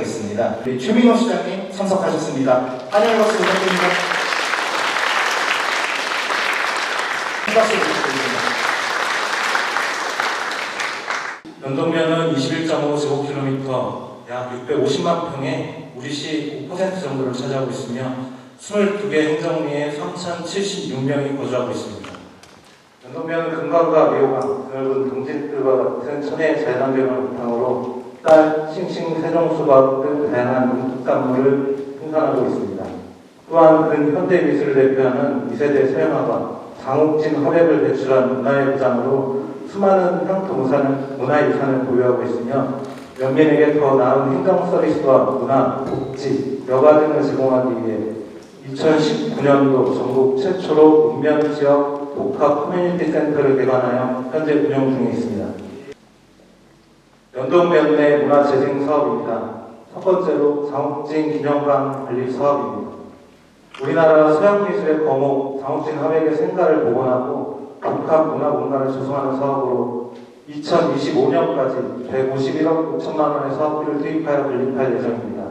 하겠습니다. 우리 최민호 시장님 참석하셨습니다. 환영의 박수 부탁드립니다. 큰 박수 부탁드립니다. 연동면은 21.5제곱킬로미터, 약 650만 평에 우리 시 5% 정도를 차지하고 있으며 22개 행정리에 3,076명이 거주하고 있습니다. 연동면은 금강과 미호강, 넓은 동짓들과 같은 천혜의 자연환경을 바탕으로 쌀, 싱싱, 세종수박 등 다양한 농특산물을 생산하고 있습니다. 또한 근현대 미술을 대표하는 2세대 서양화가 장옥진 화백을 배출한 문화의 부장으로 수많은 향토 문화유산을 보유하고 있으며 연민에게 더 나은 행정 서비스와 문화, 복지, 여가 등을 제공하기 위해 2019년도 전국 최초로 읍면지역 복합 커뮤니티 센터를 개관하여 현재 운영 중에 있습니다. 연동면 내 문화재생 사업입니다. 첫 번째로 장옥진 기념관 건립 사업입니다. 우리나라 서양미술의 거목 장옥진 화백의 생가를 복원하고 복합 문화 공간을 조성하는 사업으로 2025년까지 151억 5천만 원의 사업비를 투입하여 건립할 예정입니다.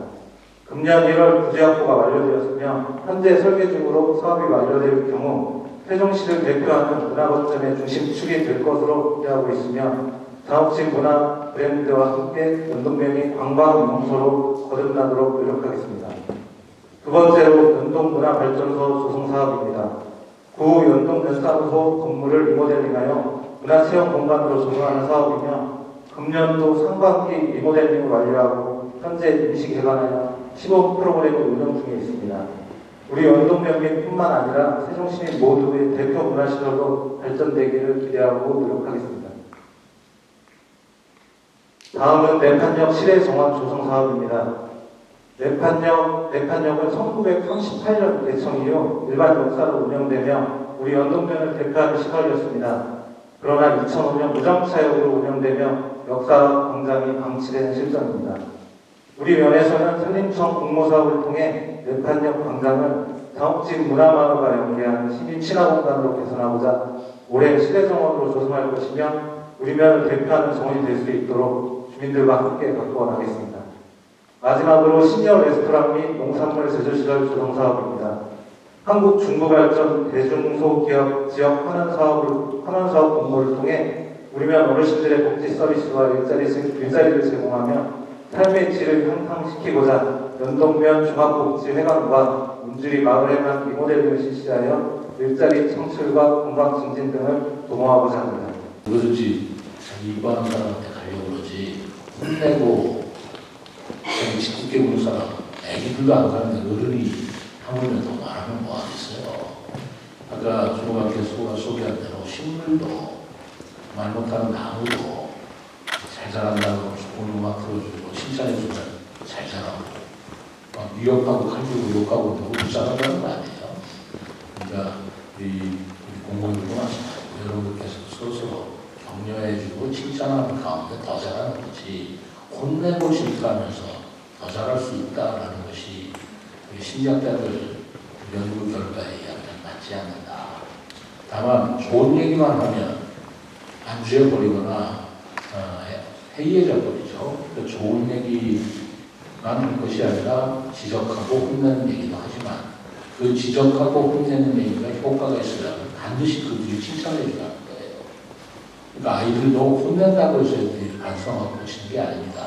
금년 1월 부지확보가 완료되었으며 현재 설계 중으로 사업이 완료될 경우 세종시를 대표하는 문화거점의 중심축이 될 것으로 기대하고 있으며 장옥진 문화 브랜드와 함께 연동면이 관광 명소로 거듭나도록 노력하겠습니다. 두 번째로 연동문화발전소 조성 사업입니다. 구 연동면사무소 건물을 리모델링하여 문화체험 공간으로 조성하는 사업이며 금년도 상반기 리모델링을 완료하고 현재 임시 개관하여 시범 프로그램을 운영 중에 있습니다. 우리 연동면민뿐만 아니라 세종시민 모두의 대표 문화시설로 발전되기를 기대하고 노력하겠습니다. 다음은 내판역 시내 정원 조성 사업입니다. 내판역은 1938년 개청 이후 일반 역사로 운영되며 우리 연동면을 대표하는 시설이었습니다. 그러나 2005년 무정차역으로 운영되며 역사 광장이 방치된 실정입니다. 우리 면에서는 산림청 공모사업을 통해 내판역 광장을 장옥진 문화마을과 연계하는 시민 친화공간으로 개선하고자 올해 시대정원으로 조성할 것이며 우리 면을 대표하는 정원이 될 수 있도록 주민들과 함께 가꾸어 나가겠습니다. 마지막으로 시니어 레스토랑 및 농산물 제조시설 조성 사업입니다. 한국중부발전 대중소기업 지역 환원사업 공모를 통해 우리면 어르신들의 복지 서비스와 일자리를 제공하며 삶의 질을 향상시키고자 연동면 종합복지회관과 문주리 마을회관 리모델링을 실시하여 일자리 창출과 건강 증진 등을 도모하고자 합니다. 그러지 자기 이뻐하는 사람한테 가려고 그러지 혼내고 자기 짓궂게 보는 사람 애기들도 안 가는데 어른이 하물며 더 말하면 뭐하겠어요. 아까 조각께서 소개한 대로 식물도 말 못하는 나무도 잘 자란다고 좋은 음악 들어주고 칭찬해주면 잘 자라고 막 위협하고 칼주고 욕하고 너무 못 자란다는 거 아니에요. 그러니까 우리 공무원들도 마찬가지고 여러분께서 스스로 격려해주고 칭찬하는 가운데 더 잘하는 거지 혼내고 싫다면서 더 잘할 수 있다라는 것이 우리 심리학자들 연구 결과에 의하면 맞지 않는다. 다만 좋은 얘기만 하면 안주해 버리거나 해이해져 버리죠. 좋은 얘기만 할 것이 아니라 지적하고 혼내는 얘기도 하지만 그 지적하고 혼내는 얘기가 효과가 있으려면 반드시 그들이 칭찬해 주라는 거예요. 그러니까 아이들도 혼낸다고 해서 애들이 반성하고 고치는 게 아닙니다.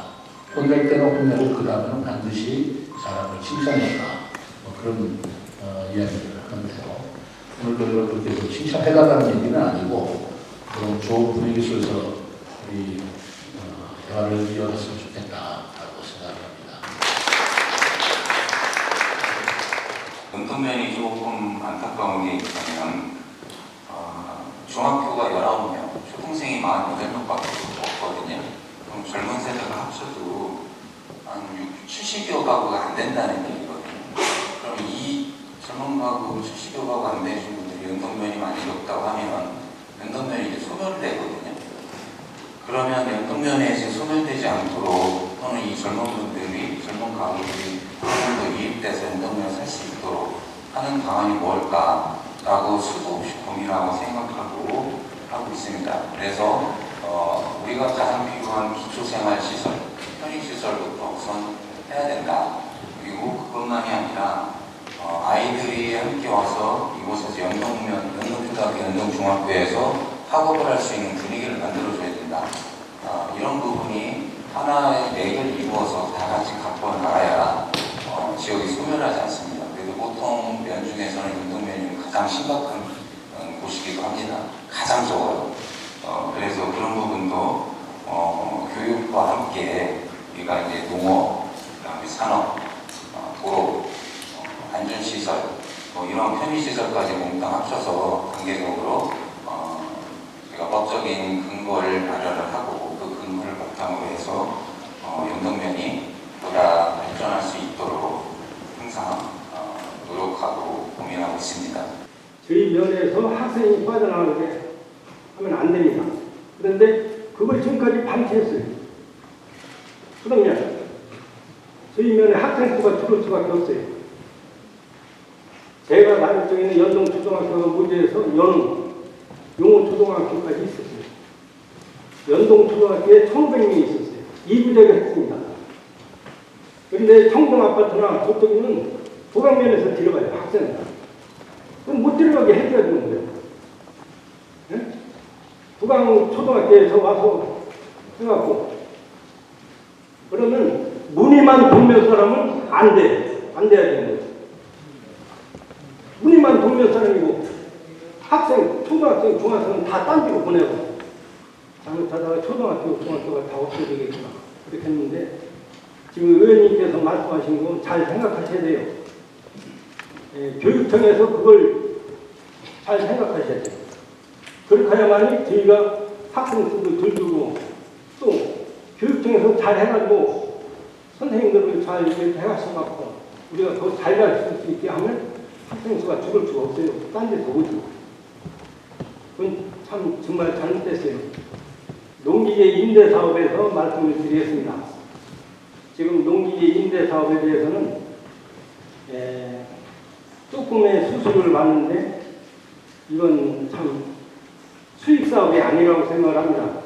혼낼 때는 혼내고 그 다음에는 반드시 사람을 칭찬해라. 뭐 그런 이야기를 하는데요. 오늘도 그렇게 칭찬해달라는 얘기는 아니고 그런 좋은 분위기 속에서 우리 대화를 이어갔으면 좋겠다라고 생각합니다. 연동면이 조금 안타까운 게 있다면 중학교가 19명, 초등생이 48명밖에 없거든요. 그럼 젊은 세대가 합쳐도 한 70여 가구가 안 된다는 얘기거든요. 그럼 이 젊은 가구 70여 가구 안 되신 분들이 연동면이 많이 없다고 하면 연동면이 이제 소멸되거든요. 그러면 연동면에 이제 소멸되지 않도록 또는 이 젊은 가구들이 좀 더 이입돼서 연동면을 살 수 있도록 하는 방안이 뭘까라고 수도 없이 고민하고 생각하고 하고 있습니다. 그래서 우리가 가장 필요한 기초생활시설, 편의시설부터 우선 해야 된다. 그리고 그것만이 아니라 아이들이 함께 와서 이곳에서 연동초등학교, 연동중학교에서 학업을 할 수 있는 분위기를 만들어줘야 된다. 이런 부분이 하나의 맥을 이루어서 다 같이 갖고 나가야 지역이 소멸하지 않습니다. 그래도 보통 면 중에서는 연동면이 가장 심각한 곳이기도 합니다. 가장 적어요. 그래서 그런 부분도 교육과 함께 우리가 이제 농업, 그다음에 산업, 도로, 안전시설, 이런 편의시설까지 몽땅 합쳐서 단계적으로 우리가 법적인 근거를 마련을 하고 그 근거를 바탕으로 해서 연동면이 보다 발전할 수 있도록 항상 노력하고 고민하고 있습니다. 저희 면에서 학생이 빠져나가게 하면 안 됩니다. 그런데 그걸 지금까지 방치했어요. 그러면 저희 면에 학생 수가 줄을 수밖에 없어요. 제가 다닐 적에는 연동초등학교가 무지해서 용호초등학교까지 있었어요. 연동초등학교에 1,500명이 있었어요. 2부제가 했습니다. 그런데 청동아파트나 저쪽에는 도강면에서 들어가요, 학생들. 그럼 못 들어가게 해줘야 되는 거예요. 네? 도강초등학교에서 와서 해갖고 그러면 무늬만 동몇 사람은 안 돼. 안 돼야 되는 거예요. 무늬만 동몇 사람이고 학생, 초등학생, 중학생은 다 딴 데로 보내고 잘못하다가 초등학교, 중학교가 다 없어지겠구나. 그렇게 했는데 지금 의원님께서 말씀하신 거 잘 생각하셔야 돼요. 교육청에서 그걸 잘 생각하셔야 돼요. 그렇게 해야만이 저희가 학생 수도 덜 주고 또 교육청에서 잘 해가지고 선생님들을 잘 이렇게 해가셔갖고 우리가 더 잘 가르칠 수 있게 하면 학생 수가 줄을 수가 없어요. 딴 데서 오지. 그건 참 정말 잘못됐어요. 농기계 임대 사업에서 말씀을 드리겠습니다. 지금 농기계 임대 사업에 대해서는 조금의 수수료를 받는데 이건 참 수익 사업이 아니라고 생각을 합니다.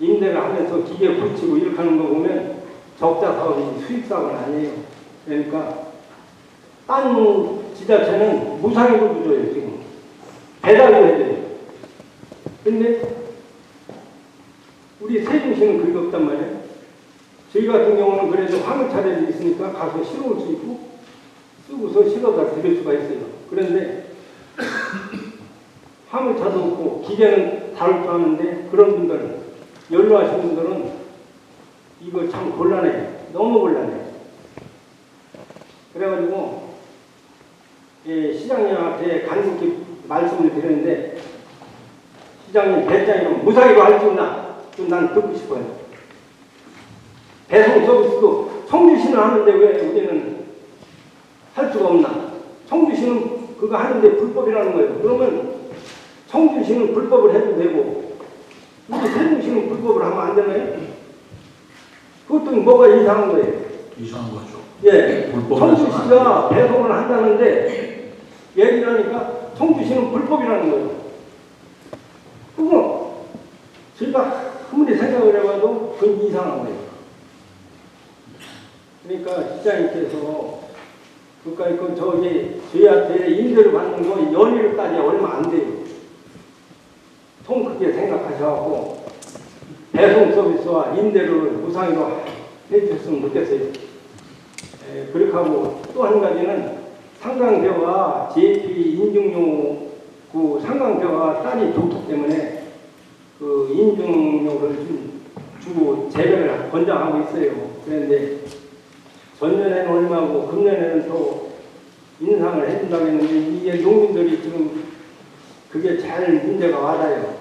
임대를 하면서 기계 붙이고 이렇게 하는 거 보면 적자 사업이 수익 사업은 아니에요. 그러니까 딴 지자체는 무상으로 줘요, 지금. 배달도 해줘요. 근데 우리 세종시는 그게 없단 말이에요. 저희 같은 경우는 그래도 화물차량이 있으니까 가서 실어올 수 있고 쓰고서 실어다 드릴 수가 있어요. 그런데 화물차도 없고 기계는 다룰 줄 아는데 그런 분들은 연로하신 분들은 이거 참 곤란해요. 너무 곤란해요. 그래가지고 시장님한테 간곡히 말씀을 드렸는데 시장님 배짱이면 무사히로 할 수 있나? 좀 난 듣고 싶어요. 배송 서비스도 청주시는 하는데 왜 우리는 할 수가 없나? 청주시는 그거 하는데 불법이라는 거예요. 그러면 청주시는 불법을 해도 되고 우리 세종시는 불법을 하면 안 되나요? 그것도 뭐가 이상한 거예요. 이상한 거죠. 예, 청주시가 배송을 한다는데 얘기를 하니까 청주시는 불법이라는 거예요. 그거 저희가 아무리 생각을 해봐도 그건 이상한 거예요. 그러니까 시장님께서 그까이 저희한테 임대를 받는 거 연일을 따지 얼마 안 돼요. 통 크게 생각하셔갖고 배송 서비스와 임대료를 무상으로 해주셨으면 좋겠어요. 그렇게 하고 또 한 가지는 상강대와 JP 인증료 그 상강대와 쌀이 좋기 때문에 그 인증료를 좀 주고 재배를 권장하고 있어요. 그런데 전년에는 얼마고 금년에는 또 인상을 해준다고 했는데 이게 농민들이 지금 그게 잘 문제가 와닿아요.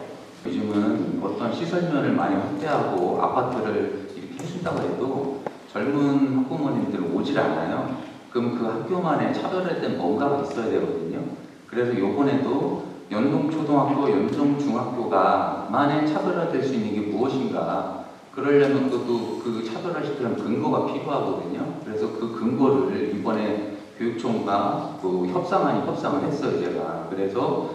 요즘은 어떤 시설면을 많이 확대하고 아파트를 이렇게 해준다고 해도 젊은 학부모님들은 오질 않아요. 그럼 그 학교만의 차별화된 뭔가가 있어야 되거든요. 그래서 요번에도 연동초등학교, 연동중학교가 만의 차별화될 수 있는 게 무엇인가, 그러려면 그것도 그 차별화시키는 근거가 필요하거든요. 그래서 그 근거를 이번에 교육청과 그 협상을 했어요, 제가. 그래서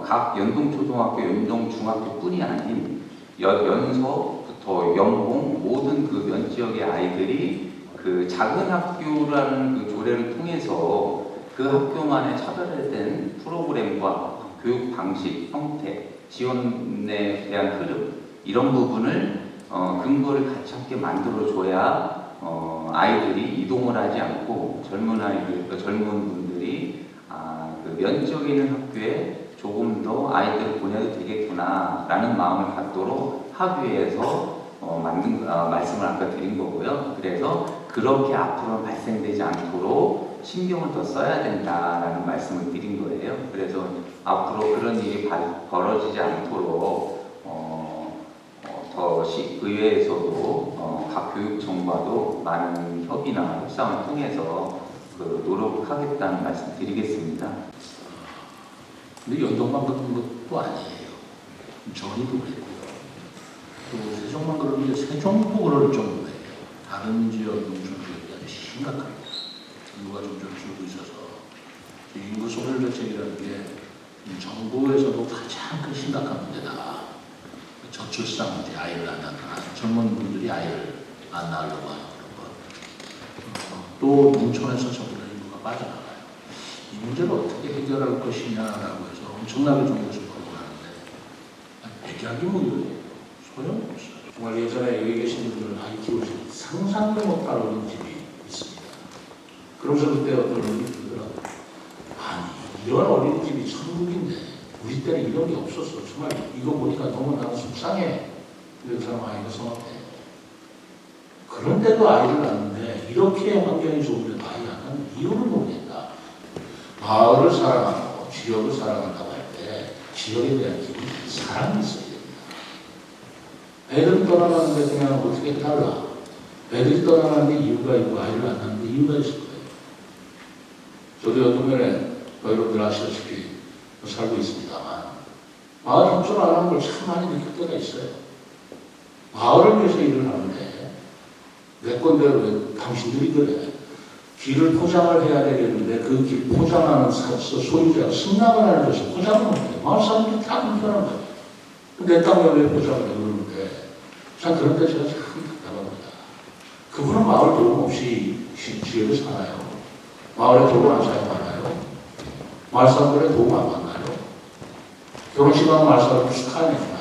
각 연동초등학교, 연동중학교뿐이 아닌 연서부터 연공 모든 그 면 지역의 아이들이 그 작은 학교라는 그 조례를 통해서 그 학교만의 차별화된 프로그램과 교육 방식, 형태, 지원에 대한 흐름 이런 부분을 근거를 같이 함께 만들어줘야 아이들이 이동을 하지 않고 젊은 분들이 그 면적이 있는 학교에 조금 더 아이들을 보내도 되겠구나라는 마음을 갖도록 학위에서 말씀을 아까 드린 거고요. 그래서 그렇게 앞으로 발생되지 않도록 신경을 더 써야 된다라는 말씀을 드린 거예요. 그래서 앞으로 그런 일이 벌어지지 않도록 의회에서도 각 교육청과도 많은 협의나 협상을 통해서 노력하겠다는 말씀 드리겠습니다. 근데 연동만 그런 것도 아니에요. 전이도 그랬고요. 또 세종만 그러는데 세종도 그럴 정도예요. 다른 지역 농촌 지역이 아주 심각합니다. 인구가 점점 줄고 있어서 인구 소멸 대책이라는 게 정부에서도 가장 큰 심각한 문제다. 저출산 문제, 아이를 안 낳는 젊은 분들이 아이를 안 낳으려고 하는 그런 것. 또 농촌에서 점점 인구가 빠져나가요. 이 문제를 어떻게 해결할 것이냐라고 해서 엄청나게 정부에서 거론하는데 해결하기 뭐 소용없어요. 정말 예전에 여기 계신 분들은 아이 키우시는 상상도 못하는 집이 있습니다. 그러면서 그때 어떤 분이 그러더라고요. 아니 이런 어린이집이 천국인데 우리 때는 이런 게 없었어. 정말 이거 보니까 너무 나는 속상해. 그 사람 아이가 성악해. 그런데도 아이를 낳는데 이렇게 환경이 좋은데도 아이를 안 낳는 이유를 모르겠다. 마을을 사랑하고 지역을 사랑한다고 할 때 지역에 대한 기분, 사랑이 있어야 됩니다. 애들이 떠나가는데 그냥 어떻게 달라. 애들이 떠나가는데 이유가 있고 아이를 안 낳는데 이유가 있을 거예요. 저도 여동면에 여러분들 아시다시피 살고 있습니다만 마을 협조를 안 하는 걸 참 많이 느낄 때가 있어요. 마을을 위해서 일을 하는데 내 건대로 왜 당신들이 그래. 길을 포장을 해야 되겠는데 그 길 포장하는 소유자가 승낙을 안 해줘서 포장을 못해. 마을 사람들이 다 불편한 거예요. 내 땅에 왜 포장을 해 그러는데 참 그런 데 제가 참 답답합니다. 그분은 마을 도움 없이 지역에 사나요? 마을에 도움 안 사용하나요? 마을 사람들의 도움 안 받나요? 결혼식하면 마을 사람들 축하해주나요?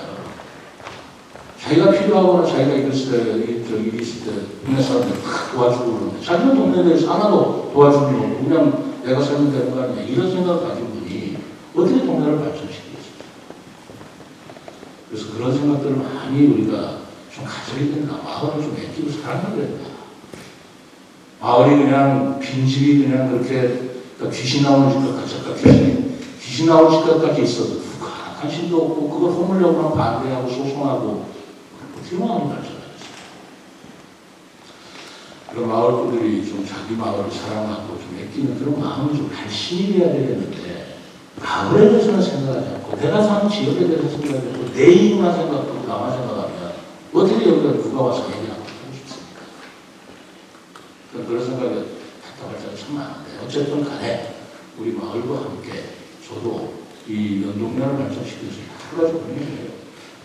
자기가 필요하거나 자기가 일이 있을 때 동네 사람들 다 도와주고 그러는데 자기는 동네에 대해서 하나도 도와주는 게 없고 그냥 내가 살면 되는 거 아니야 이런 생각을 가진 분이 어떻게 동네를 발전시키겠습니까? 그래서 그런 생각들을 많이 우리가 좀 가져야 된다. 마을을 좀 애끼고 사랑해야 된다. 마을이 그냥 빈집이 그냥 그렇게 귀신 나오는 집까지 귀신 나오는 집까지 있어도 누가 관심도 없고 그걸 허물려고 반대하고 소송하고 어떻게 마을이 발전하겠어요? 그런 마을분들이 좀 자기 마을을 사랑하고 좀 애끼는 그런 마음을 좀 발신이 돼야 되겠는데 마을에 대해서는 생각하지 않고 내가 사는 지역에 대해서 생각하지 않고 내 이익만 생각하고 나만 생각하면 어떻게 여기가 누가 와서 얘기하고 싶습니까? 그런 생각에 답답할 때가 참 많은데 어쨌든 간에 우리 마을과 함께 저도 이 연동면을 발전시키기 위해서 여러 가지 고민을 해요.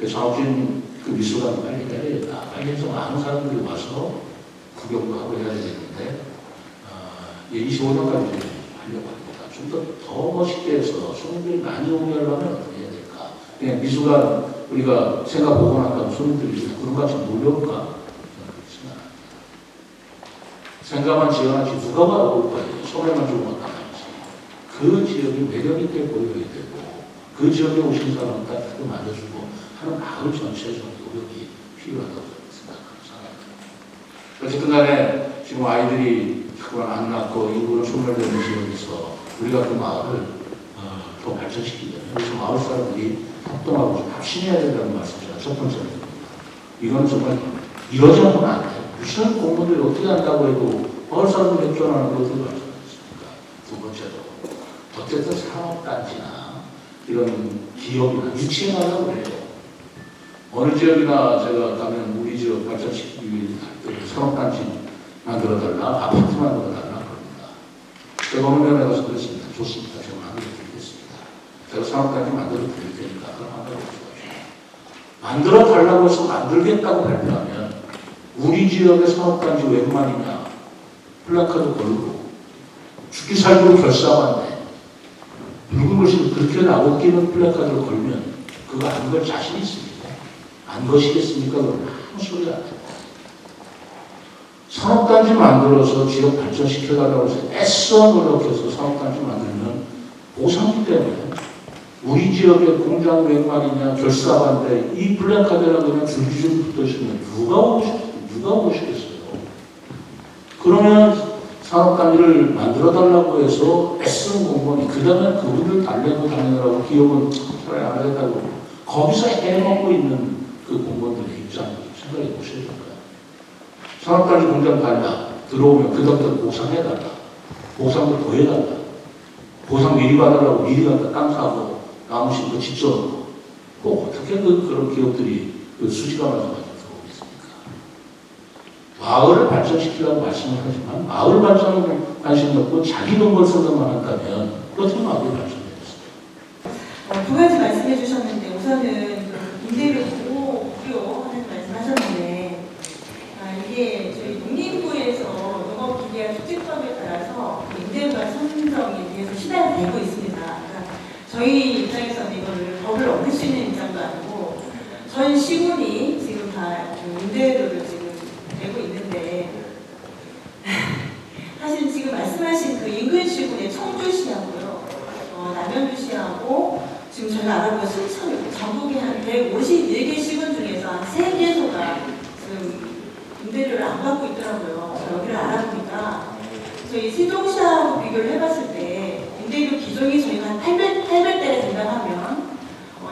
사업진 그 미술관 빨리 해야 되겠다. 빨리 해서 많은 사람들이 와서 구경도 하고 해야 되겠는데 25년까지 하려고 합니다. 좀 더 멋있게 해서 손님들이 많이 오게 하려면 어떻게 해야 될까? 그냥 미술관 우리가 생각 보고 나니까 손님들이 그런 같이 몰려올까? 그렇지는 않아요. 생각만 지어놨지 누가 와올 거예요. 소매만 주고 나가야지. 그 지역이 매력있게 보여야 되고 그 지역에 오신 사람은 따뜻하게 만져주고 하는 마을 전체적 노력이 필요하다고 생각합니다. 어쨌든 간에 지금 아이들이 자꾸만 안 낳고 인구는 소멸되는 지역에서 우리가 그 마을을 더 발전시키려면 그래서 마을 사람들이 협동하고 좀 합심해야 된다는 말씀이죠. 첫 번째로. 이건 정말 이러지 않고는 안 돼요. 무슨 공무원들이 어떻게 한다고 해도 마을 사람들이 협조하는 걸 어떻게 발전하겠습니까? 두 번째로. 어쨌든 산업단지나 이런 기업이나 유치해 가려고 해요. 어느 지역이나 제가 가면 우리 지역 발전시키기 위해 산업단지 만들어달라, 아파트 만들어달라 그럽니다. 제가 어느 면에 가서 그랬습니다. 좋습니다. 제가 만들어드리겠습니다. 제가 산업단지 만들어드릴 테니까 그럼 만들어달라고 해서 만들겠다고 발표하면 우리 지역의 산업단지 웬만이냐 플래카드 걸고 죽기 살기로 결사하는데 붉은 글씨 그렇게 나고 끼는 플래카드를 걸면 그거 안 걸 자신 있습니까? 안 거시겠습니까? 그럼 아무 소리 안 해요. 산업단지 만들어서 지역 발전시켜달라고 해서 애써 노력해서 산업단지 만들면 보상기 때문에 우리 지역의 공장 몇 마리냐 결사반대 이 플래카드랑 그냥 줄기줄 붙으시면 누가 오시겠어요? 그러면 산업단지를 만들어달라고 해서 애쓰는 공무원이 그 다음에 그분들 달래고 다니느라고 기업은 차라리 안 하겠다고 거기서 해먹고 있는 그 공무원들의 입장을 생각해 보셔야 될 거예요. 산업단지 공장 달라 들어오면 그 다음부터 보상해달라. 보상도 더 해달라. 보상 미리 받으려고 미리 갖다 땅 사고 나무신 거 직접 뭐 어떻게 그런 기업들이 그 수시감을 가지고 들어오겠습니까? 마을을 발전시키려고 말씀을 하지만 마을 발전에 관심이 없고 자기 돈벌 생각만 한다면 어떻게 마을이 발전되겠습니까? 두 가지 말씀해 주셨는데 우선은 임대료 무료 하는 말씀하셨는데 이게 저희 농림부에서 농업기계화 축지법에 따라서 임대료가 선정에 대해서 시달이 되고 있습니다. 그러니까 저희 입장에서는 이거를 법을 어길 수 있는 입장도 아니고 전 시군이 지금 다 임대료를 지금 내고 있는데 사실 지금 말씀하신 그 인근 시군의 청주시하고요, 남양주시하고 지금 저희가 알아보면 순천 전국에 한 151개 시군 중에서 한 3개소가 지금 임대료를 안 받고 있더라고요. 여기를 알아보니까 저희 세종시하고 비교를 해봤을 때 임대료 기종이 저희가 한 800대를 된다고 하면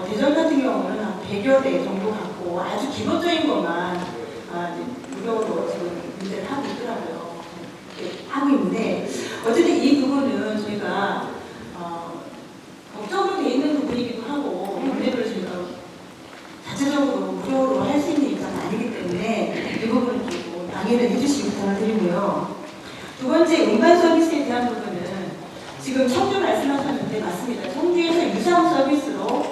대전 같은 경우는 한 100여 대 정도 갖고 아주 기본적인 것만 무료로 지금 임대를 하고 있더라고요. 하고 있는데 어쨌든 이 부분은 저희가 법적으로 돼 있는 부분이기도 하고 임대료를 저희가 자체적으로 무료로 할 수 있는 입장은 아니기 때문에 이 부분을 좀 양해를 해주시기 부탁드리고요. 두 번째, 운반 서비스에 대한 부분은 지금 청주 말씀하셨는데 맞습니다. 청주에서 유상 서비스로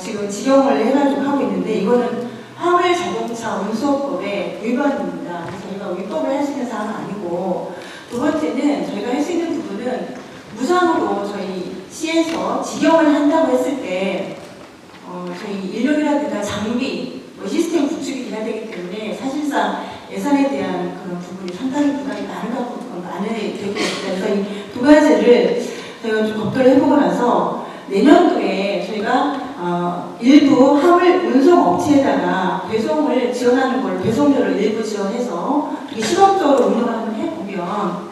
지금 지정을 해가지고 하고 있는데 이거는 화물 자동차 운송법의 위반입니다. 그래서 저희가 위법을 할 수 있는 사항은 아니고 두 번째는 저희가 할 수 있는 부분은 무상으로 저희 시에서 지정을 한다고 했을 때 저희 인력이라든가 장비, 시스템 구축이 돼야 되기 때문에 사실상 예산에 대한 그런 부분이 상당히 부담이 많이 되고 있습니다. 그래서 이 두 가지를 저희가 좀 검토를 해보고 나서 내년도에 저희가 일부 화물 운송 업체에다가 배송을 지원하는 걸 배송료를 일부 지원해서 실험적으로 운영을 한번 해보면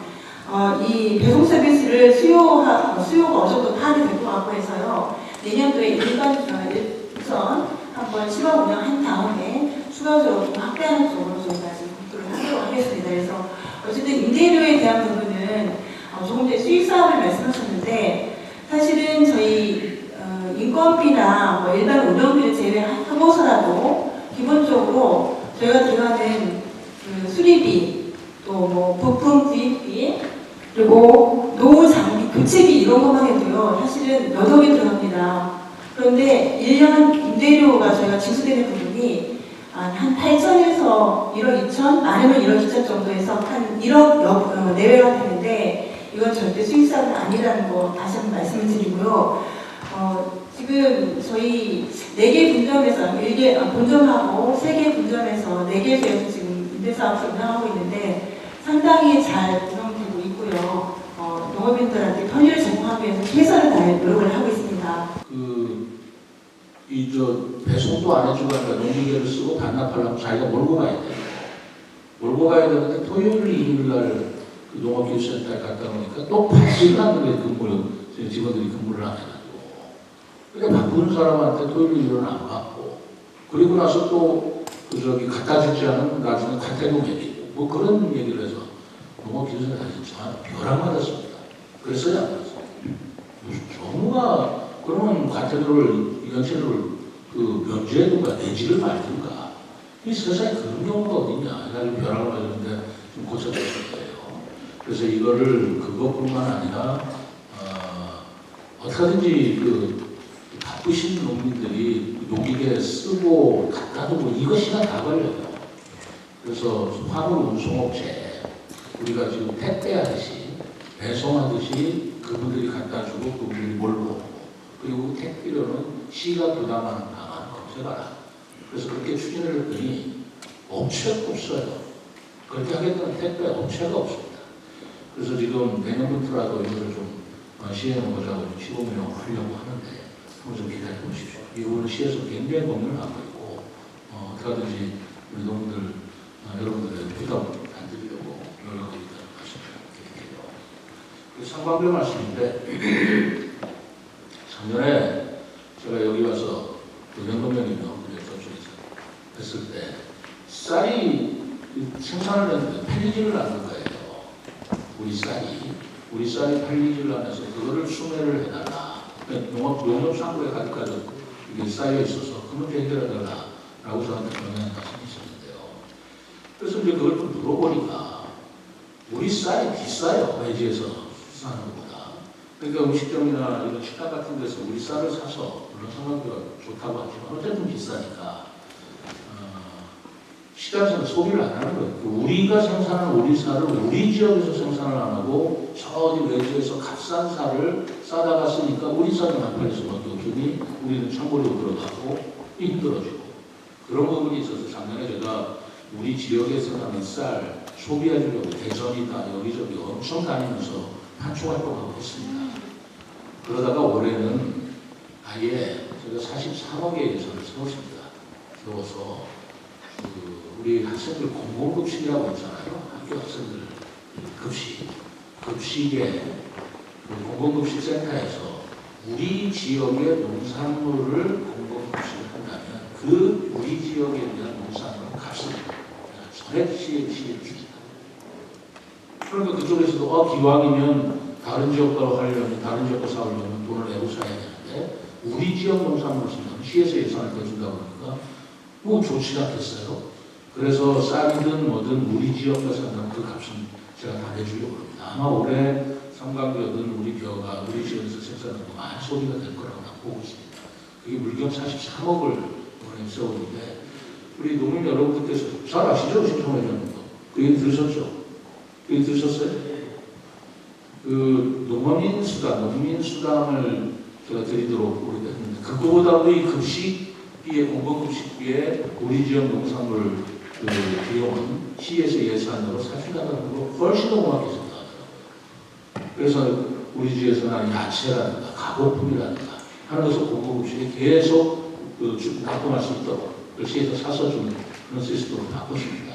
이 배송 서비스를 수요가 어느 정도 파악이 될 것 같고 해서요. 내년도에 우선 한번 시범 운영한 다음에 추가적으로 좀 확대하는 쪽으로 저희가 지금 검토를 하도록 하겠습니다. 그래서 어쨌든 임대료에 대한 부분은 조금 전에 수익 사업을 말씀하셨는데 사실은 저희 인건비나 뭐 일반 운영비를 제외하고서라도 기본적으로 저희가 들어가는 그 수리비 또 뭐 부품 구입비 그리고 노후 장비 교체비 이런 것만 해도요 사실은 몇 억이 들어갑니다. 그런데 1년 임대료가 저희가 징수되는 부분이 한 8천에서 1억 2천, 많으면 1억 2천 정도에서 한 1억 내외가 되는데 이건 절대 수익사업은 아니라는 거 다시 한번 말씀을 드리고요. 지금 저희 4개 분점에서 본점하고 3개 분점에서 4개소에서 지금 임대사업을 운영하고 있는데 상당히 잘 운영되고 있고요. 농업인들한테 편의를 제공하기 위해서 최선을 다해 노력을 하고 있습니다. 배송도 안 해주고 하니까 농기계를 쓰고 반납하려면 자기가 몰고 가야 돼. 몰고 가야 되는데 토요일, 일요일 날 그 농업기술센터에 갔다 오니까 또 8시간 그래 직원들이 근무를 안 해가지고. 그러니까 바꾸는 사람한테 토요일, 일요일은 안 받고. 그리고 나서 또 갖다 주지 않으면 나중에 과태료 매기고. 뭐 그런 얘기를 해서 농업기술센터에 진짜 벼락 맞았습니다. 그래서야 안 받았어요. 정부가 그러면 과태료를 연체를 면제해둔가 내지를 말든가 이 세상에 그런 경우가 어딨냐 해가지고 벼락을 맞았는데 좀 고쳐졌을 거예요. 그래서 이거를 그것뿐만 아니라 어떻게든지 바쁘신 농민들이 농기계 쓰고 갖다 두고 이거 시간 다 걸려요. 그래서 화물 운송업체 우리가 지금 택배하듯이 배송하듯이 그분들이 갖다 주고 그분들이 몰고 오고 그리고 택배료는 시가 부담하는 방안 검색하라. 그래서 그렇게 추진을 했더니 업체가 없어요. 그렇게 하겠다는 택배 업체가 없습니다. 그래서 지금 내년부터라도 이것을 좀 시행해보자고 시범을 하려고 하는데 한번 좀 기다려 보십시오. 이거는 시에서 굉장히 고민을 하고 있고 어떻게 하든지 우리 농민들 여러분들의 부담 안 드리려고 노력하고 있다는 말씀을 드릴게요. 상반기 말씀인데 작년에 제가 여기 와서 연동형이며 저쪽에서 했을 때 쌀이 생산을 했는데 팔리지를 않는 거예요. 우리 쌀이 팔리지를 않아서 그거를 수매를 해달라. 농협상부에 가득가득 이게 쌓여 있어서 그 문제 해결해달라라고 저한테 전화한 말씀이 있었는데요. 그래서 이제 그걸 좀 물어보니까 우리 쌀이 비싸요. 외지에서 수산하는 것보다. 그러니까 음식점이나 이런 식당 같은 데서 우리 쌀을 사서 물론 상황비가 좋다고 하지만 어쨌든 비싸니까 시장에서 소비를 안 하는 거예요. 우리가 생산한 우리 쌀을 우리 지역에서 생산을 안 하고 저 어디 외지에서 값싼 쌀을 싸다가 쓰니까 우리 쌀은 안 팔릴 수밖에 없으니 우리는 창고로 들어가고 힘들어지고 그런 부분이 있어서 작년에 제가 우리 지역에서 나는 쌀 소비해주려고 대전이다 여기저기 엄청 다니면서 판촉 활동하고 있습니다. 그러다가 올해는 아예 제가 43억의 예산을 세웠습니다. 세워서 우리 학생들 공공급식이라고 있잖아요. 학교 학생들 급식에 공공급식센터에서 우리 지역의 농산물을 공공급식을 한다면 그 우리 지역에 대한 농산물 값을 전액 시해줍니다. 그러니까 그쪽에서도 기왕이면 다른 지역과 하려면 다른 지역과 싸우려면 돈을 내고 사야 되는데 우리 지역 농산물을 쓰면 시에서 예산을 내준다고 하니까 뭐 좋지 않겠어요? 그래서 쌀이든 뭐든 우리 지역에서 산다는 그 값은 제가 다 내주려고 합니다. 아마 올해 삼강교든 우리 벼가 우리 지역에서 생산하는 거 많이 소비가 될 거라고 난 보고 있습니다. 그게 물경 43억을 올해 세웠는데 우리 농민 여러분들께서 잘 아시죠? 신청해주는 거. 그 얘기 들으셨죠? 그 얘기 들으셨어요? 그 농민수당을 제가 드리도록 우리가 했는데 그거보다도 이 급식비에 공공급식비에 우리 지역 농산물 그 비용은 시에서 예산으로 사준다는 거 훨씬 더 고맙게 생각하더라고요. 그래서 우리 지역에서는 야채라든가 가공품이라든가 하는 것을 공공급식에 계속 납품할 수 있도록 시에서 사서 주는 그런 시스템으로 바꿨습니다.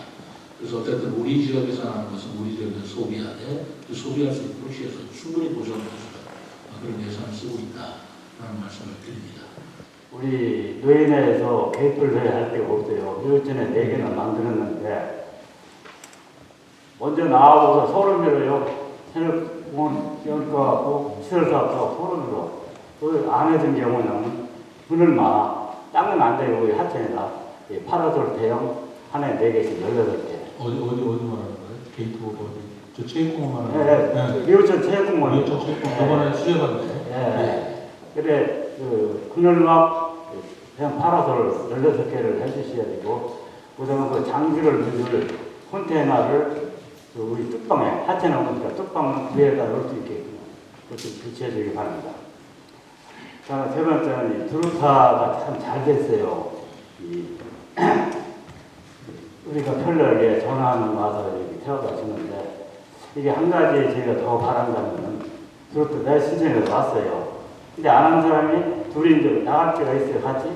그래서 어쨌든 우리 지역에서 하는 것은 우리 지역에서 소비하되 그 소비할 수 있도록 시에서 충분히 보장을 해주는 그런 예산을 쓰고 있다라는 말씀을 드립니다. 우리 노인회에서 개입을 할 데가 없어요. 요전에 4개나 만들었는데 먼저 나와서 소름으로요. 체육공원 연구하고 시설사업하고 소름으로 그걸 안 해준 경우는 그늘마 땅은 안 돼요. 우리 하천에다 파라솔 대형 하나에 4개씩 18개. 어디 말하는 거예요? 게이트복 어디? 저 체육공원 말하는 거예요? 네. 미호천 체육공원. 미호천 체육공원. 저번에 수해봤는데. 네. 그래 그늘막 그냥 파라솔 16개를 해주셔야 되고 그다음에 그 장비를 넣을 컨테이너를 우리 뚝방에 하천에 오니까 뚝방 위에다 넣을 수 있게끔 그것도 비치해 주기 바랍니다. 자, 세 번째는 이 드루타가 참 잘 됐어요. 우리가 편리하게 전화하는 와서 이렇게 태워다 주는데 이게 한 가지 저희가 더 바란다면 드루타 내 신청해서 왔어요. 근데 안 하는 사람이 둘이 이제 나갈 때가 있어요. 같이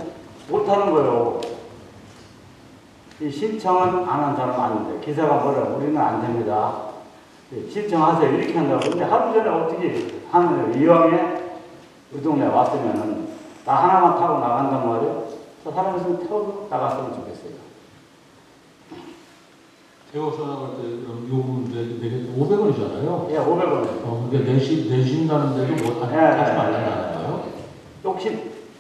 못하는 거예요. 이 신청은 안 한 사람은 안 돼. 기사가 뭐라 우리는 안 됩니다. 신청하세요. 이렇게 한다고. 근데 하루 전에 어떻게 하는 거예요. 이왕에 우리 동네에 왔으면은 나 하나만 타고 나간단 말이에요. 저 사람 있으면 태워서 나갔으면 좋겠어요. 태워서 나갈 때 그럼 요금 500원이잖아요. 예, 500원. 근데 내신다는데도 뭐 하지 말라는 거예요? 혹시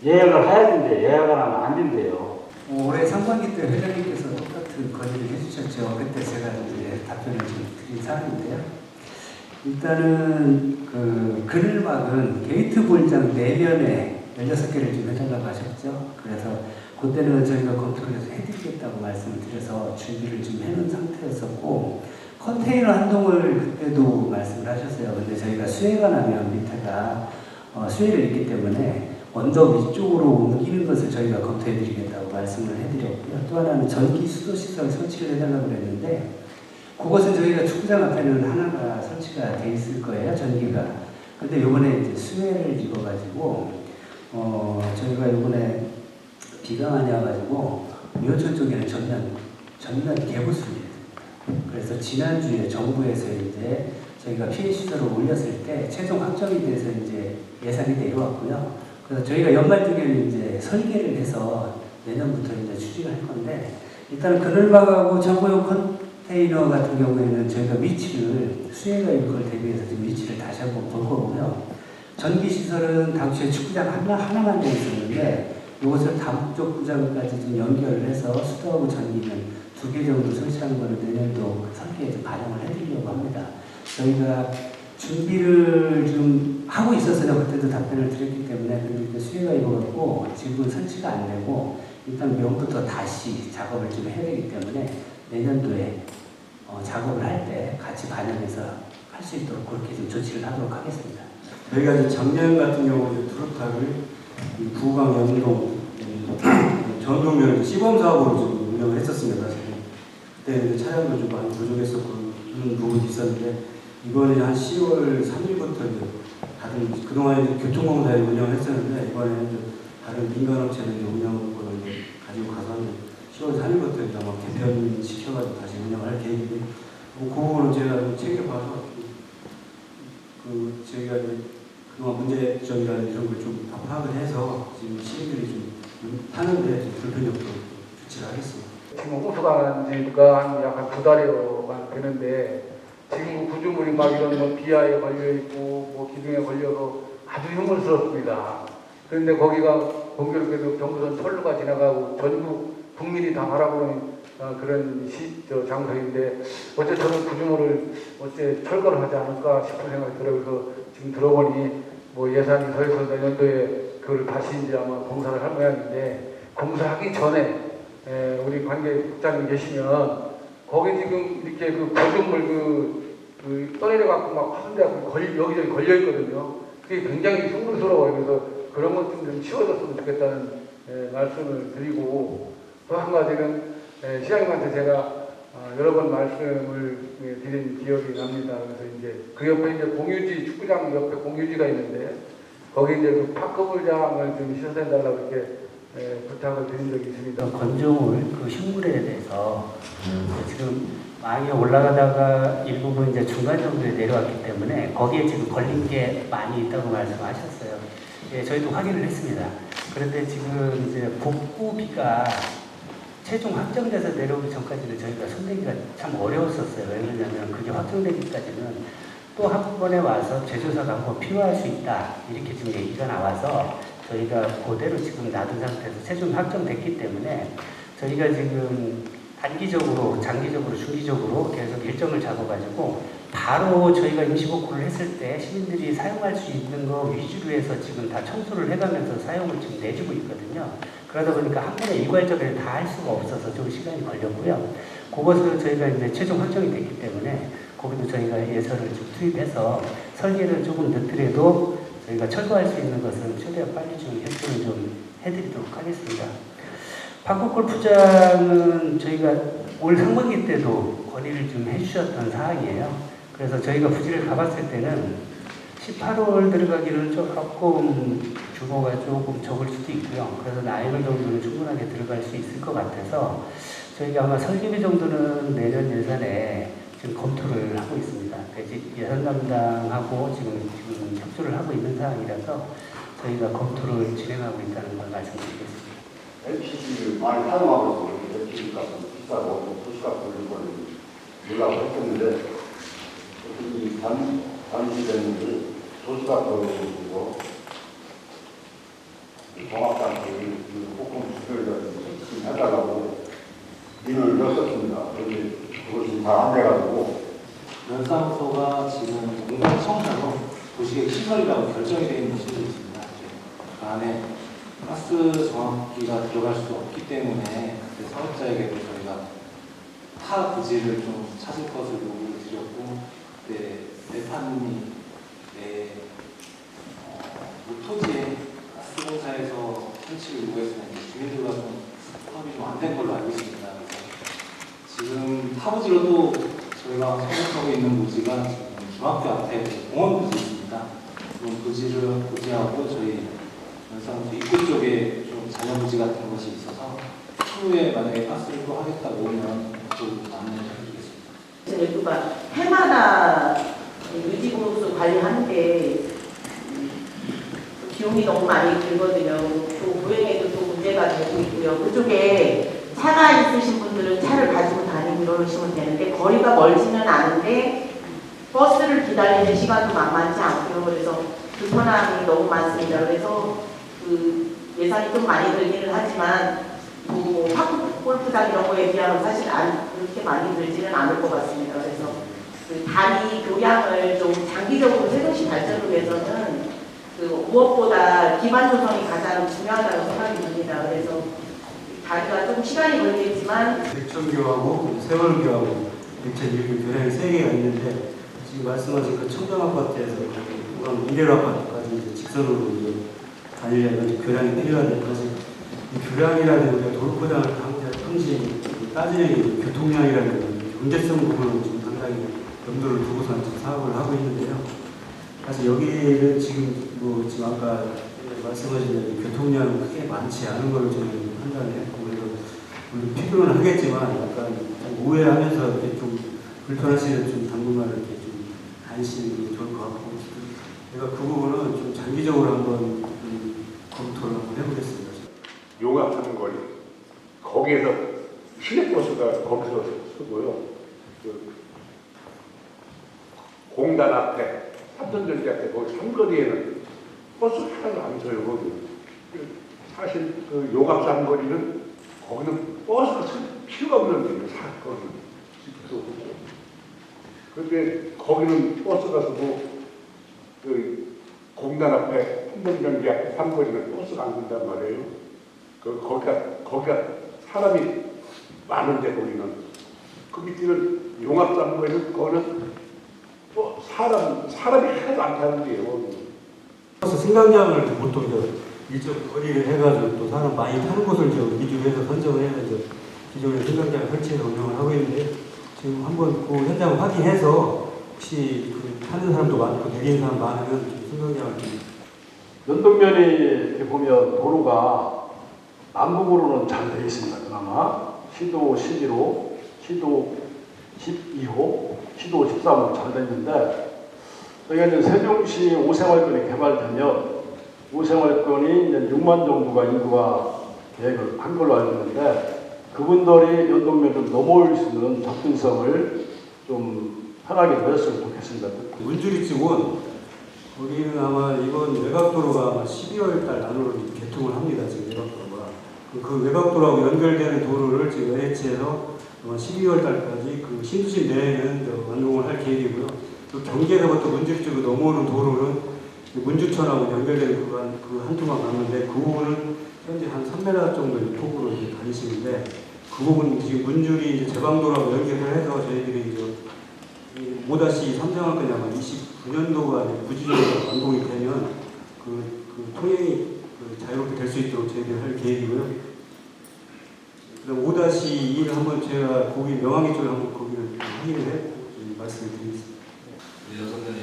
예약을 해야 된대. 예약을 하면 안 된대요. 올해 상반기 때 회장님께서 똑같은 건의를 해주셨죠. 그때 제가 이제 답변을 좀 드린 사항인데요. 일단은 그 그늘막은 게이트 볼장 내면에 16개를 좀 해달라고 하셨죠. 그래서 그때는 저희가 검토를 해서 해드리겠다고 말씀을 드려서 준비를 좀 해놓은 상태였었고 컨테이너 컨테이너 한동을 그때도 말씀을 하셨어요. 근데 저희가 수해가 나면 밑에가 수해를 입기 때문에 언덕 위쪽으로 옮기는 것을 저희가 검토해드리겠다고 말씀을 해드렸고요. 또 하나는 전기 수도시설 설치를 해달라고 그랬는데 그것은 저희가 축구장 앞에는 하나가 설치가 돼 있을 거예요, 전기가. 근데 이번에 이제 수해를 입어가지고 저희가 이번에 비가 많이 와가지고 묘천 쪽에는 전면 개부수입니다. 그래서 지난주에 정부에서 이제 저희가 피해 시설을 올렸을 때 최종 확정이 돼서 이제 예산이 내려왔고요. 그래서 저희가 연말 중에는 이제 설계를 해서 내년부터 이제 추진을 할 건데 일단 그늘막하고 전고용 컨테이너 같은 경우에는 저희가 위치를 수해가 이걸 대비해서 지금 위치를 다시 한번 볼 거고요. 전기 시설은 당시에 축구장 하나만 되어 있었는데 이것을 다목적 구장까지 좀 연결을 해서 수도하고 전기는 2개 정도 설치하는 거를 내년도 설계에 좀 반영을 해드리려고 합니다. 저희가 준비를 좀 하고 있었어요. 그때도 답변을 드렸기 때문에. 근데 수혜가 입어갖고 지금은 설치가 안 되고 일단 명부터 다시 작업을 좀 해야 되기 때문에 내년도에 작업을 할 때 같이 반영해서 할 수 있도록 그렇게 좀 조치를 하도록 하겠습니다. 저희가 이제 작년 같은 경우 트로타를 부강 연동 전동면 시범 사업으로 좀 운영을 했었습니다. 그때 차량도 좀 많이 부족했었고 그런 부분이 있었는데 이번에 한 10월 3일부터 다른 그동안 교통공사에 운영을 했었는데 이번에는 다른 민간업체는 운영을 가지고 가서 10월 3일부터 아마 개편 시켜가지고 다시 운영할 계획인데 그 부분은 제가 챙겨봐서 저희가 그동안 문제점이라는 이런 걸 좀 파악을 해서 지금 시민들이 좀 타는데 좀 불편역도 조치를 하겠습니다. 지금 호수가 난 지가 약 2달여가 되는데 지금 구조물이 막 이런 뭐 비하에 걸려 있고 뭐 기둥에 걸려서 아주 흉물스럽습니다. 그런데 거기가 공교롭게도 경부선 철로가 지나가고 전국 국민이 다 바라보는 그런 장소인데 어째 저는 구조물을 어째 철거를 하지 않을까 싶은 생각이 들어요. 그래서 지금 들어보니 뭐 예산이 더 해서 내년도에 그걸 다시 이제 아마 공사를 할 모양인데 공사하기 전에 우리 관계국장님 계시면 거기 지금 이렇게 그 구조물 떠내려 갖고 막 화순대하고 여기저기 걸려 있거든요. 그게 굉장히 흉물스러워요. 그래서 그런 것 좀 치워졌으면 좋겠다는 말씀을 드리고 또 한 가지는 시장님한테 제가 여러 번 말씀을 드린 기억이 납니다. 그래서 이제 그 옆에 이제 공유지 축구장 옆에 공유지가 있는데 거기 이제 그 파크볼장을 좀 시설해달라고 이렇게 부탁을 드린 적이 있습니다. 건조물 그 흉물에 대해서 지금 많이 올라가다가 일부분 이제 중간 정도에 내려왔기 때문에 거기에 지금 걸린 게 많이 있다고 말씀하셨어요. 예, 저희도 확인을 했습니다. 그런데 지금 이제 복구비가 최종 확정돼서 내려오기 전까지는 저희가 손대기가 참 어려웠었어요. 왜 그러냐면 그게 확정되기까지는 또 한 번에 와서 재조사가 한번 필요할 수 있다. 이렇게 지금 얘기가 나와서 저희가 그대로 지금 놔둔 상태에서 최종 확정됐기 때문에 저희가 지금 단기적으로, 장기적으로, 중기적으로 계속 일정을 잡아가지고 바로 저희가 임시복구를 했을 때 시민들이 사용할 수 있는 거 위주로 해서 지금 다 청소를 해가면서 사용을 지금 내주고 있거든요. 그러다 보니까 한 번에 일괄적으로 다 할 수가 없어서 좀 시간이 걸렸고요. 그것을 저희가 이제 최종 확정이 됐기 때문에 거기도 저희가 예산을 좀 투입해서 설계를 조금 늦더라도 저희가 철거할 수 있는 것은 최대한 빨리 좀 협조를 좀 해드리도록 하겠습니다. 박국골프장은 저희가 올 상반기 때도 건의를 좀 해주셨던 사항이에요. 그래서 저희가 부지를 가봤을 때는 18월 들어가기는 조금 규모가 조금 적을 수도 있고요. 그래서 나이를 정도는 충분하게 들어갈 수 있을 것 같아서 저희가 아마 설계비 정도는 내년 예산에 지금 검토를 하고 있습니다. 예산 담당하고 지금 협조를 하고 있는 상황이라서 저희가 검토를 진행하고 있다는 걸 말씀드리겠습니다. LPG를 많이 사용하고 있어요. LPG 값은 비싸고 도시값 올린 거는 몰라고 했었는데 이 단시되는 도시값 올리고 종합단체 폭풍 수교를 좀 해달라고 일을 넣었습니다. 그런데 그것이 다 안 돼가지고 면사무소가 지금 공공청사로 도시계획 시설이라고 결정이 되어 있는 시설이 있습니다. 그 안에 가스 정확기가 들어갈 수 없기 때문에 그때 사업자에게도 저희가 타 부지를 좀 찾을 것을 요구를 드렸고, 그때 대파님이 무토지에 가스공사에서 설치를 요구했으면 주민들과 좀 합의 좀 안 된 걸로 알고 있습니다. 그래서 지금 타부지로도 저희가 선택하고 있는 부지가 지금 중학교 앞에 공원 부지 있습니다. 그런 부지를 부지하고 저희 연산소 입구 쪽에 좀 잔여 부지 같은 것이 있어서 추후에 만약에 가스를 또 하겠다고 오면 그쪽으로 안내를 해드리겠습니다. 여기가 해마다 유지보수 관리하는데 비용이 너무 많이 들거든요. 또 보행에도 또 문제가 되고 있고요. 그쪽에 차가 있으신 분들은 차를 가지고 다니고 그러시면 되는데 거리가 멀지는 않은데 버스를 기다리는 시간도 만만치 않고요. 그래서 불편함이 너무 많습니다. 그래서 그 예산이 좀 많이 들기는 하지만 뭐 파크 골프장 이런 거에 비하면 사실 그렇게 많이 들지는 않을 것 같습니다. 그래서 그 다리 교량을 좀 장기적으로 세도시 발전을 위해서는 그 무엇보다 기반 조성이 가장 중요하다고 생각이 듭니다. 그래서 다리가 좀 시간이 걸리겠지만 백천교하고 세월교하고 이렇게 교량이 3개가 있는데 지금 말씀하신 그 청정아파트에서 그런 미래로 아파트까지 이제 직선으로 이제 다니려면 교량이 필요한데 사실 이 교량이라는 우리가 도로포장을 당시 따지는 교통량이라는 경제성 부분을 좀 상당히 염두를 두고서 지금 사업을 하고 있는데요. 사실 여기는 지금 지금 아까 말씀하신 교통량은 크게 많지 않은 걸로 저는 판단했고 그래서 물론 필요는 하겠지만 약간 우회하면서 이렇게 좀 불편하시는 좀 당분간 이렇게 좀 안심이 좋을 것 같고 제가 그 부분은 좀 장기적으로 한번 검토를 한번 해보겠습니다. 용악하는 거리 거기에서 시내버스가 거기서 쓰고요. 그 공단 앞에 삼성전기 앞에 거기 삼거리에는 버스 하나도 안 서요. 거기 사실 그 용악한 거리는 거기는 버스가 쓸 필요가 없는 데예요. 거기는 그런데 거기는 버스가 쓰고 그 공단 앞에 삼성전기 앞에 삼거리는 버스가 안 쓴단 말이에요. 거기가 사람이 많은데 거기는 그 밑에는 용악산거리는 거기는 사람이 하나도 안 타는데요. 버스 승강장을 보통 일정 거리를 해가지고 또 사람 많이 타는 곳을 위주로 해서 선정을 해서 기존에 승강장을 설치해서 운영을 하고 있는데 지금 한번 그 현장을 확인해서 혹시 그 타는 사람도 많고 내리는 사람 많으면 승강장을 좀 연동면이 이렇게 보면 도로가 남북으로는 잘 되어 있습니다. 그나마 시도 11호, 시도 12호, 시도 13호 잘 되어 있는데 저희가 이제 세종시 5생활권이 개발되면 5생활권이 이제 6만 정도가 인구가 계획을 한 걸로 알고 있는데 그분들이 연동면을 좀 넘어올 수 있는 접근성을 좀 편하게 되었으면 좋겠습니다. 문주리 쪽은 거기는 아마 이번 외곽도로가 12월 달 안으로 개통을 합니다. 지금 외곽도로가. 그 외곽도로하고 연결되는 도로를 지금 LH에서 12월 달까지 그 신도시 내에는 완공을 할 계획이고요. 또 경계에서부터 문주리 쪽으로 넘어오는 도로는 문주천하고 연결되는 구간 그 한 통만 갔는데 그 부분은 현재 한 3m 정도의 폭으로 이제 다니시는데 그 부분 지금 문주리 이제 제방도로하고 연결을 해서 저희들이 이제 5-3 정확하게 아마 29년도가 부지적으로 완공이 되면 그 통행이 자유롭게 될 수 있도록 저희들이 할 계획이고요. 그다음 5-2를 한번 제가 거기 명항리 쪽에 한번 거기를 확인을 해 말씀을 드리겠습니다. 연동면이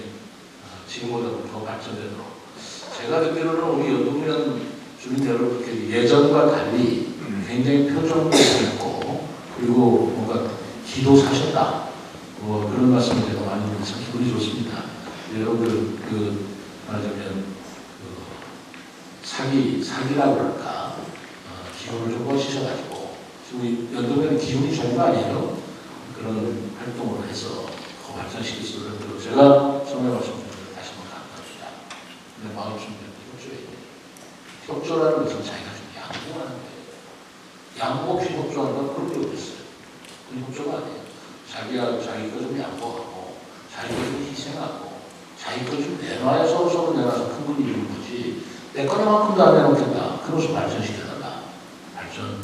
지금보다도 더 발전되도록 제가 듣기로는 우리 연동면 주민 여러분께 예전과 달리 굉장히 표정도 있고 그리고 뭔가 기도 사셨다 그런 말씀을 제가 많이 참 기분이 좋습니다. 여러분들 말하자면 사기라고 할까 기운을 좀 뻗으셔가지고 지금 연동면 기운이 좋은 거 아니에요? 그런 활동을 해서 더 발전시킬 수 있도록 제가 처음에 말씀드린 다시 한번 감사합니다. 근데 마음 준비는 협조해야 돼요. 협조라는 것은 자기가 좀 양보하는 거예요. 양보 없이 협조하는 건 그런 게 어딨어요. 그건 협조가 아니에요. 자기가 자기 거 좀 양보하고 자기 거 좀 희생하고 자기 거 좀 내놔야 서로 내놔서 큰 분이 이루는 거지 내 거만큼도 안 내놓겠다. 그것을 발전시켜달라. 발전